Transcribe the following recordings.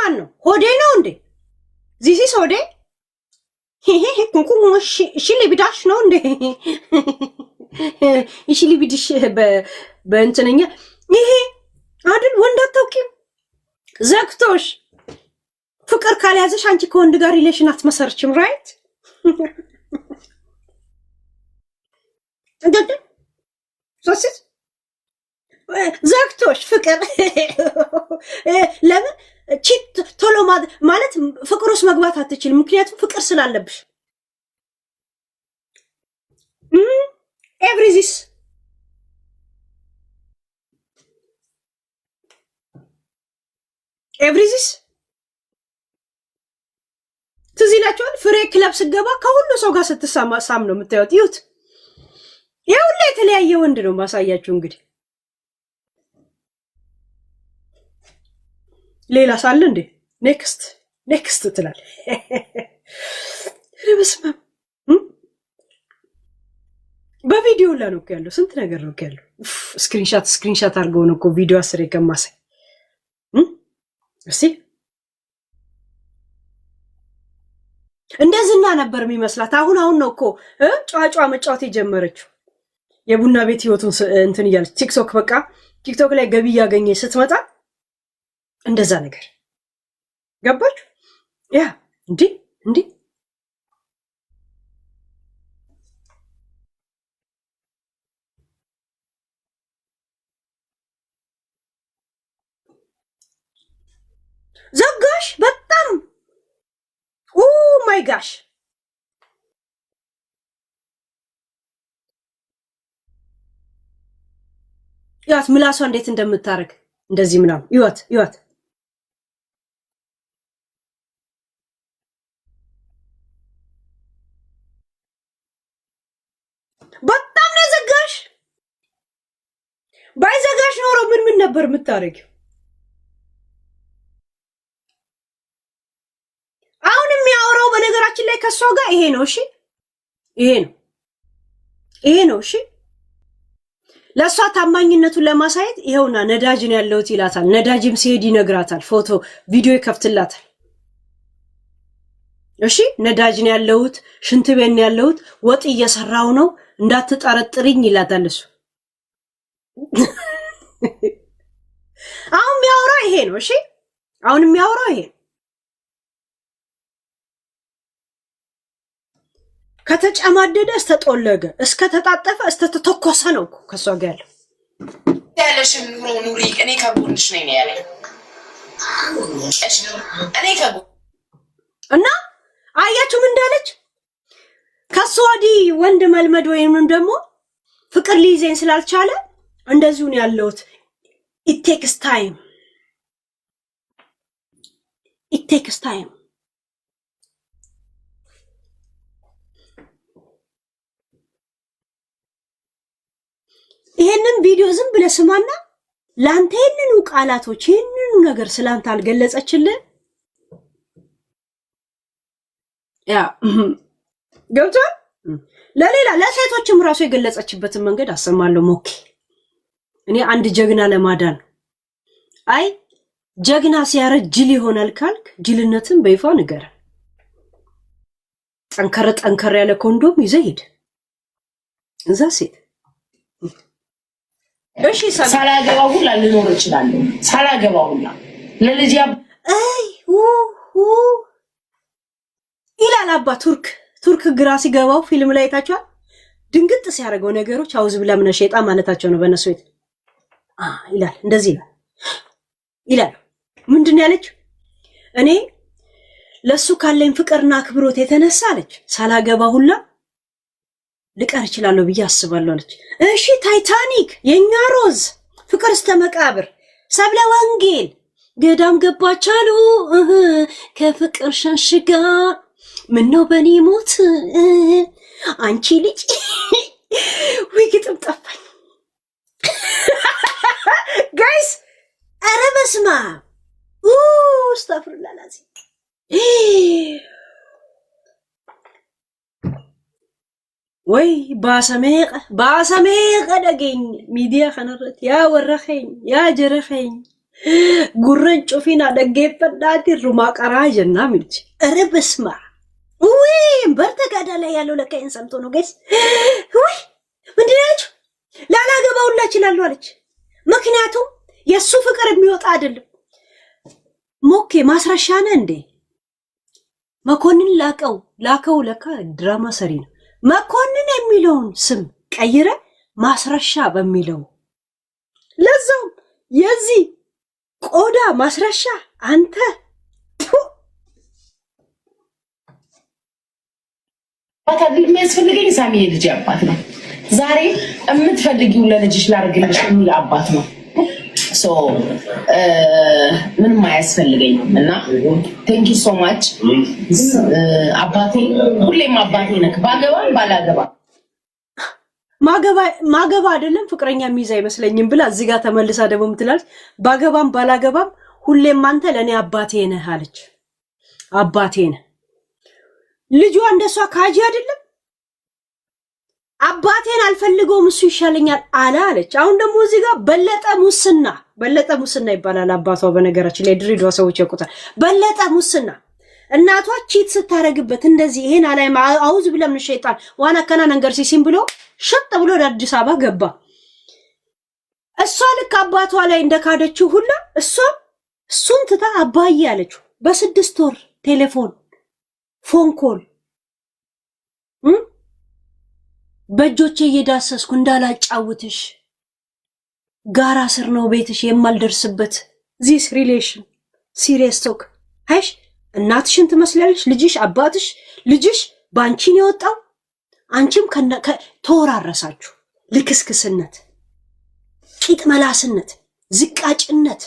ማን ነው? ሆዴ ነው እንዴ? ዚሲስ ሆዴ ኩንኩን እሺ ሊቢዳሽ ነው እንዴ? እሺ ሊቢድሽ በእንትነኛ ይሄ አይደል? ወንድ አታውቂም ዘግቶሽ ፍቅር ካልያዘሽ አንቺ ከወንድ ጋር ሪሌሽን አትመሰርችም። ራይት እንዴ ሶሲስ ዘግቶሽ ፍቅር ለምን ቺት ቶሎ ማለት ፍቅር ውስጥ መግባት አትችልም። ምክንያቱም ፍቅር ስላለብሽ ኤቭሪዚስ ትዝ ይላችኋል። ፍሬ ክለብ ስገባ ከሁሉ ሰው ጋር ስትሳም ነው የምታዩት። ይሁት የሁላ የተለያየ ወንድ ነው ማሳያችሁ። እንግዲህ ሌላ ሳለ እንዴ ኔክስት ትላል። ረበስማ በቪዲዮ ላይ ነው ያለው። ስንት ነገር ነው ያለው። ስክሪንሻት አድርገው ነው እኮ ቪዲዮ አስሬ ከማሳይ እስቲ እንደዝና ነበር የሚመስላት። አሁን ነው እኮ ጫጫ መጫወት የጀመረችው። የቡና ቤት ህይወቱን እንትን እያለች ቲክቶክ ላይ ገቢ እያገኘ ስትመጣ እንደዛ ነገር ገባች። ያ እንዲ ዘጋሽ በጣም ኦ ማይ ጋሽ ያት ምላሷ እንዴት እንደምታረግ እንደዚህ ምናምን ይወት በጣም ነው ዘጋሽ። ባይዘጋሽ ኖሮ ምን ነበር የምታረጊው? አሁን የሚያወራው በነገራችን ላይ ከሷ ጋር ይሄ ነው። እሺ ይሄ ነው። እሺ ለሷ ታማኝነቱን ለማሳየት ይሄውና ነዳጅን ያለውት ይላታል። ነዳጅም ሲሄድ ይነግራታል። ፎቶ ቪዲዮ ይከፍትላታል። እሺ ነዳጅን ያለውት ሽንት ቤት ያለውት ወጥ እየሰራው ነው እንዳትጠረጥሪኝ ይላታል እሱ። አሁን የሚያወራው ይሄ ነው። እሺ አሁን የሚያወራው ይሄ ከተጨማደደ እስተጠለገ እስከተጣጠፈ እስተተተኮሰ ነው ከሷ ጋር ያለው። ያለሽን ኑሪ እኔ ከጎንሽ ነኝ ያለኝ እኔ ከጎን እና አያችሁ ምን እንዳለች። ከሷ ወዲህ ወንድ መልመድ ወይም ደግሞ ፍቅር ሊይዘኝ ስላልቻለ እንደዚሁ ነው ያለውት። it takes time ይሄንን ቪዲዮ ዝም ብለህ ስማና ላንተ ይሄንን ቃላቶች ይሄንን ነገር ስላንተ አልገለጸችልህ። ያ ገብቶ ለሌላ ለሴቶችም ራሱ የገለጸችበትን መንገድ አሰማለሁ። ሞኬ እኔ አንድ ጀግና ለማዳን አይ ጀግና ሲያረጅ ጅል ይሆናል ካልክ ጅልነትን በይፋ ንገር። ጠንከር ያለ ኮንዶም ይዘህ ሂድ እዛ ሴት። እሺ ሳላገባው ሁላ ልኖር እችላለሁ። ሳላገባው ሁላ ለልጅ ይላል አባ ቱርክ ግራ ሲገባው ፊልም ላይ ታቻ ድንግጥ ሲያደርገው ነገሮች አውዝ ብለምነ ሸይጣን ማለታቸው ነው በነሱ ቤት ይላል። እንደዚህ ይላል። ምንድን ያለች እኔ ለሱ ካለኝ ፍቅርና አክብሮት የተነሳ አለች ሳላገባ ሁላ ልቀር እችላለሁ ብዬ አስባለሁ አለች። እሺ ታይታኒክ፣ የኛ ሮዝ፣ ፍቅር እስከ መቃብር፣ ሰብለ ወንጌል ገዳም ገባቻሉ ከፍቅር ሸንሽጋ ምነው በኔ ሞት አንቺ ልጅ ወይ ግጥም ጠፋኝ ጋይስ። ኧረ በስመ አብ አስተግፊሩላህ ላዚ ወይ ባሰሜቀ ደገኝ ሚዲያ ከነረት ያ ወረኸኝ ያ ጀረኸኝ ጉረን ጩፊና ደገፈዳቲ ሩማ ቀራጅና ሚልች ረብስማ ወይ በርተጋዳ ላይ ያለው ለካይን ሰምቶ ነው ጋይስ ወይ ምንድነው ላላገባውላ ይችላል አለች ምክንያቱም የሱ ፍቅር የሚወጣ አይደለም ሞኬ ማስረሻነ እንዴ መኮንን ላከው ለካ ድራማ ሰሪ ነው መኮንን የሚለውን ስም ቀይረ ማስረሻ በሚለው ለዛው የዚህ ቆዳ ማስረሻ አንተ ባታድል የሚያስፈልገኝ ሳሚ ልጅ አባት ነው ዛሬ የምትፈልጊው ለልጅሽ ላርግልሽ የሚል አባት ነው ሶ ምንም አያስፈልገኝም እና ቴንክ ዩ ሶ ማች አባቴ ሁሌም አባቴ ነክ ባገባም ባላገባ ማገባ አይደለም ፍቅረኛ የሚይዝ አይመስለኝም ብላ እዚህ ጋር ተመልሳ ደግሞ ምትላለች ባገባም ባላገባም ሁሌም አንተ ለኔ አባቴ ነህ አለች አባቴ ነህ ልጇ እንደሷ ካጂ አይደለም አባቴን አልፈልገውም እሱ ይሻለኛል አለች አሁን ደግሞ እዚህ ጋር በለጠ ሙስና ይባላል አባቷ በነገራችን ላይ ድሬዳዋ ሰዎች ያውቁታል በለጠ ሙስና እናቷ ቺት ስታረግበት እንደዚህ ይሄን አላይ አውዝ ብለም ሸይጣን ዋና ከና ነገር ሲሲም ብሎ ሸጥ ብሎ ወደ አዲስ አበባ ገባ እሷ ልክ አባቷ ላይ እንደካደችው ሁላ እሱን ትታ አባዬ አለችው በ6 ወር ቴሌፎን ፎን ኮል በእጆቼ እየዳሰስኩ እንዳላጫውትሽ ጋራ ስር ነው ቤትሽ የማልደርስበት ዚስ ሪሌሽን ሲሪየስ ቶክ አይሽ እናትሽን ትመስላለሽ ልጅሽ አባትሽ ልጅሽ ባንቺን የወጣው አንቺም ተወራረሳችሁ ልክስክስነት ቂጥ መላስነት ዝቃጭነት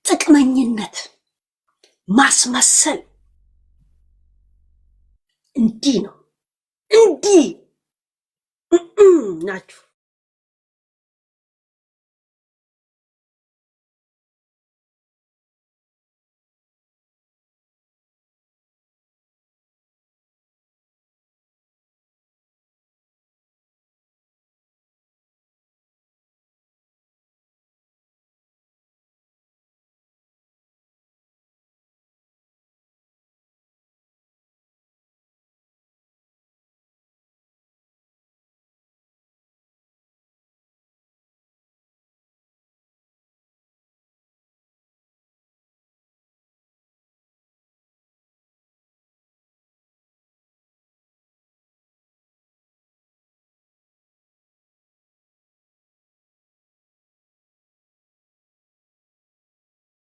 ጥቅመኝነት ማስመሰል እንዲህ ነው እንዲህ ናችሁ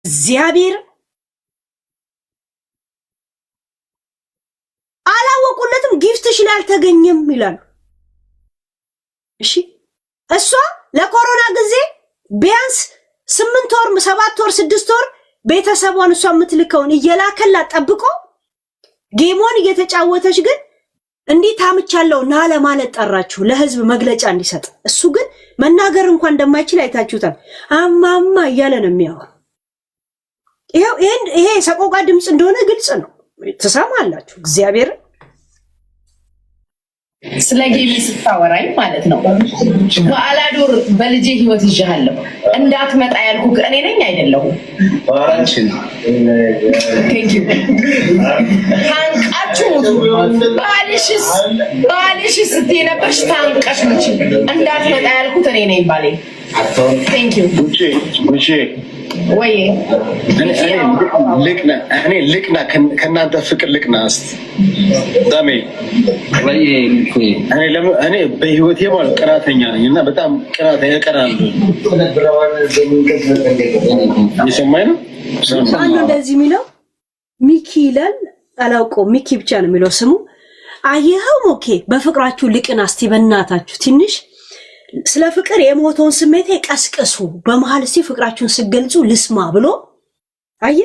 እግዚአብሔር አላወቁለትም ጊፍትሽ ላይ አልተገኘም ይላል እሺ እሷ ለኮሮና ጊዜ ቢያንስ 8 ወር 7 ወር 6 ወር ቤተሰቧን እሷ የምትልከውን እየላከላት ጠብቆ ጌሞን እየተጫወተች ግን እንዴት ታምቻለሁ ና ለማለት ጠራችሁ ለህዝብ መግለጫ እንዲሰጥ እሱ ግን መናገር እንኳን እንደማይችል አይታችሁታል አማማ እያለ ነው የሚያወራው ይሄ ሰቆቃ ድምጽ እንደሆነ ግልጽ ነው ተሰማላችሁ እግዚአብሔር ስለ ጌሚ ስታወራኝ ማለት ነው በአላዶር በልጄ ህይወት ይዣለሁ እንዳትመጣ ያልኩህ እኔ ነኝ አይደለሁም ታንቃችሁ ባልሽስ ስትይ ነበርሽ ታንቀሽ ነች እንዳትመጣ ያልኩት እኔ ነኝ ባሌ ቴንክ ዩ ጉቺ ወይ እኔ ልቅና ከእናንተ ፍቅር ልቅና እስቲ ዳሜ ወይ እኔ በህይወቴ ማለት ቅናተኛ ነኝ እና በጣም ቅናተኛ እቀናለሁ እየሰማኝ ነው ማነው እንደዚህ የሚለው ሚኪ ይላል አላውቀውም ሚኪ ብቻ ነው የሚለው ስሙ አየኸው ሞኬ በፍቅራችሁ ልቅና እስቲ በእናታችሁ ትንሽ ስለ ፍቅር የሞተውን ስሜት ቀስቀሱ በመሃል እስቲ ፍቅራችሁን ሲገልጹ ልስማ ብሎ አየ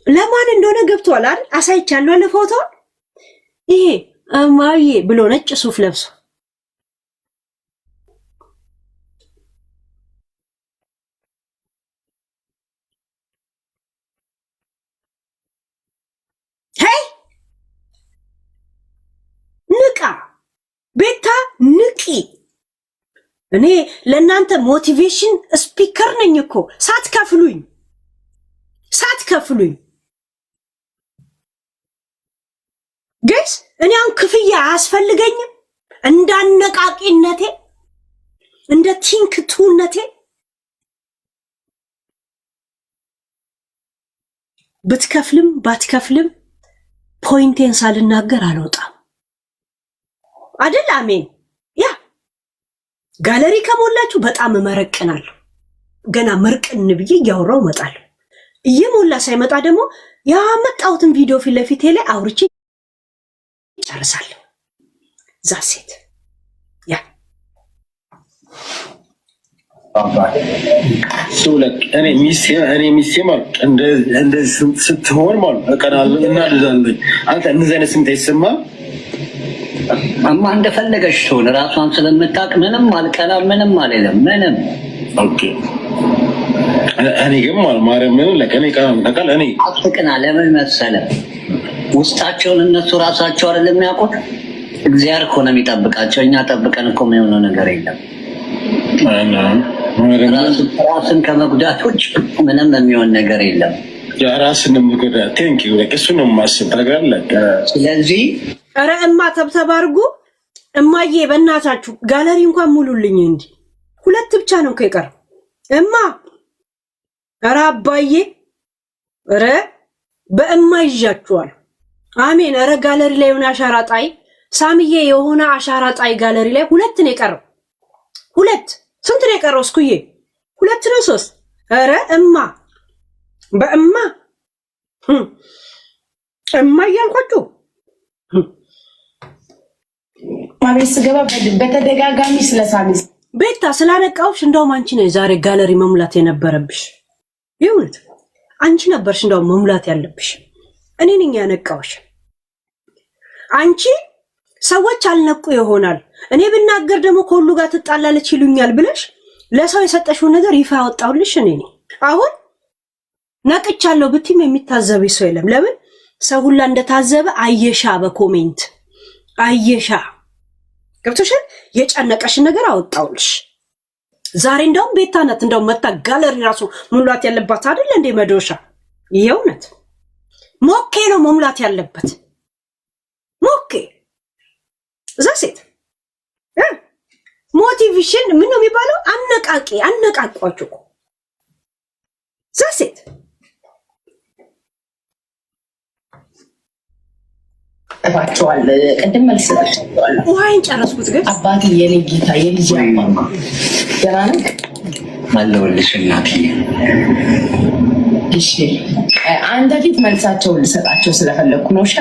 ለማን እንደሆነ ገብቷል አይደል አሳይቻለሁ ለፎቶ ይሄ አማዬ ብሎ ነጭ ሱፍ ለብሶ ሄይ ንቃ ቤታ ንቂ እኔ ለእናንተ ሞቲቬሽን ስፒከር ነኝ እኮ ሳትከፍሉኝ ጋይስ። እኔ አሁን ክፍያ አያስፈልገኝም። እንዳነቃቂነቴ እንደ ቲንክቱነቴ ብትከፍልም ባትከፍልም ፖይንቴን ሳልናገር አልወጣም አይደል? አሜን። ያ ጋለሪ ከሞላችሁ በጣም እመረቅናለሁ። ገና መርቅን ብዬ እያወራው እመጣለሁ። እየሞላ ሳይመጣ ደግሞ ያመጣሁትን ቪዲዮ ፊት ለፊቴ ላይ አውርቼ ጨርሳለሁ። ዛሴት ያ እኔ ሚስቴ ማለት እንደዚህ ስትሆን ማለት እቀናለሁ እና ልዛለኝ። አንተ እንደዚህ አይነት ስሜት አይሰማም? እማ እንደፈለገች ትሆን ራሷን ስለምታውቅ ምንም አልቀናም፣ ምንም አልልም፣ ምንም። ኦኬ እኔ ግን ማለት ማርያም ምን ለቀኔ ቀናም ተቃል እኔ አትቅና። ለምን መሰለህ? ውስጣቸውን እነሱ ራሳቸው አይደለም የሚያውቁት። እግዚአብሔር እኮ ነው የሚጠብቃቸው። እኛ ጠብቀን እኮ የሚሆነው ነገር የለም። ራስን ከመጉዳቶች ምንም የሚሆን ነገር የለም። ራስን መጉዳት ቴንክ ዩ ለክ እሱ ነው የማስብ ታውቃለህ። ስለዚህ ኧረ እማ ተብተብ አድርጉ። እማዬ በእናታችሁ ጋለሪ እንኳን ሙሉልኝ። እንዲ ሁለት ብቻ ነው እኮ የቀረው እማ። ኧረ አባዬ ኧረ በእማ ይዣችኋል። አሜን። ኧረ ጋለሪ ላይ የሆነ አሻራ ጣይ ሳምዬ፣ የሆነ አሻራ ጣይ ጋለሪ ላይ ሁለት ነው የቀረው። ሁለት ስንት ነው የቀረው? እስኩዬ ሁለት ነው ሶስት? ኧረ እማ በእማ እማ እያልኳችሁ ማቤት ስገባ በተደጋጋሚ ስለሳሚ ቤታ ስላነቃውሽ እንደውም አንቺ ነሽ ዛሬ ጋለሪ መሙላት የነበረብሽ። ይሁንት አንቺ ነበርሽ እንደውም መሙላት ያለብሽ። እኔ ነኝ ያነቃውሽ። አንቺ ሰዎች አልነቁ ይሆናል እኔ ብናገር ደግሞ ከሁሉ ጋር ትጣላለች ይሉኛል ብለሽ ለሰው የሰጠሽውን ነገር ይፋ ያወጣሁልሽ እኔ ነኝ። አሁን ነቅቻለሁ ብትም የሚታዘብሽ ሰው የለም። ለምን ሰው ሁላ እንደታዘበ አየሻ፣ በኮሜንት አየሻ። ገብቶሻል? የጨነቀሽን ነገር አወጣሁልሽ ዛሬ። እንደውም ቤታ ናት እንደውም መታ ጋለሪ ራሱ ሙላት ያለባት አይደል እንዴ? መዶሻ ይሄውነት ሞኬ ነው መሙላት ያለበት ሞኬ። እዛ ሴት ሞቲቬሽን ምን ነው የሚባለው? አነቃቂ አነቃቋችሁ እኮ እዛ ሴት ጠፋቸዋል። ቅድም መልስ ሰጥቻቸዋል። ውሃይን ጨረስኩት። ግን አባቴ የኔ ጌታ የልጅ አባባ ደህና ነህ? አለሁልሽ እናትዬ። እሺ አንተ ፊት መልሳቸውን ልሰጣቸው ስለፈለኩ ነው። እሺ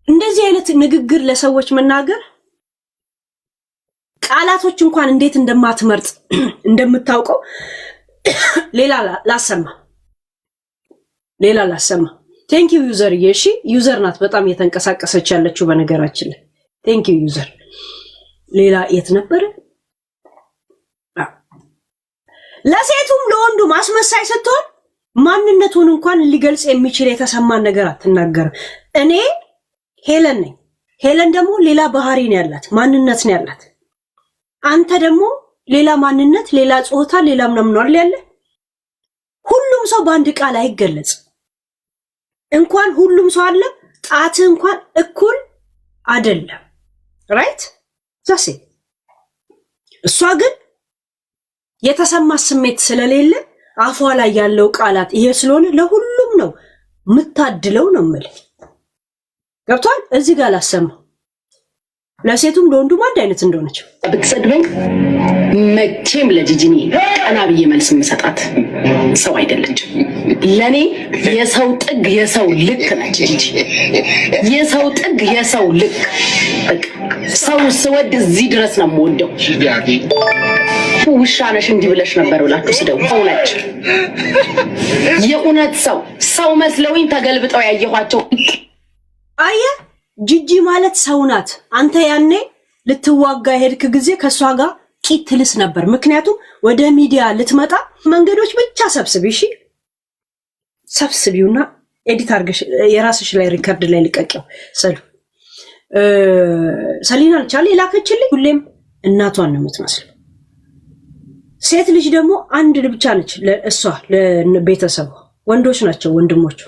እንደዚህ አይነት ንግግር ለሰዎች መናገር ቃላቶች እንኳን እንዴት እንደማትመርጥ እንደምታውቀው ሌላ ላሰማ። ቴንክ ዩ ዩዘር። እሺ ዩዘር ናት በጣም የተንቀሳቀሰች ያለችው በነገራችን ላይ። ቴንክ ዩ ዩዘር። ሌላ የት ነበር? ለሴቱም ለወንዱ ማስመሳይ ስትሆን ማንነቱን እንኳን ሊገልጽ የሚችል የተሰማን ነገር አትናገርም። እኔ ሄለን ነኝ። ሄለን ደግሞ ሌላ ባህሪ ነው ያላት፣ ማንነት ነው ያላት። አንተ ደግሞ ሌላ ማንነት፣ ሌላ ጾታ፣ ሌላ ምናምን ነው ያለ። ሁሉም ሰው በአንድ ቃል አይገለጽም። እንኳን ሁሉም ሰው አለ ጣት እንኳን እኩል አይደለም። ራይት ዛሴ እሷ ግን የተሰማ ስሜት ስለሌለ አፏ ላይ ያለው ቃላት ይሄ ስለሆነ ለሁሉም ነው ምታድለው ነው ማለት ገብቷል። እዚህ ጋር ላሰማ ለሴቱም ለወንዱም አንድ አይነት እንደሆነች ብትሰድበኝ መቼም ለጂጂኒ ቀና ብዬ መልስ የምሰጣት ሰው አይደለችም። ለኔ የሰው ጥግ የሰው ልክ ነች ጂጂ። የሰው ጥግ የሰው ልክ። ሰው ስወድ እዚህ ድረስ ነው የምወደው። ውሻ ነሽ እንዲህ ብለሽ ነበር ብላችሁ ስደው እውነት የእውነት ሰው መስለውኝ ተገልብጠው ያየኋቸው። አየ ጂጂ ማለት ሰው ናት። አንተ ያኔ ልትዋጋ ሄድክ ጊዜ ከሷ ጋር ቂት ልስ ነበር። ምክንያቱም ወደ ሚዲያ ልትመጣ መንገዶች ብቻ ሰብስቢ። እሺ ሰብስቢውና ኤዲት አድርገሽ የራስሽ ላይ ሪከርድ ላይ ልቀቂው። ሰሉ ሰሊና አልቻለ የላከችልኝ ሁሌም እናቷን ነው የምትመስለው። ሴት ልጅ ደግሞ አንድ ብቻ ነች ለእሷ ለቤተሰቧ፣ ወንዶች ናቸው ወንድሞቹ።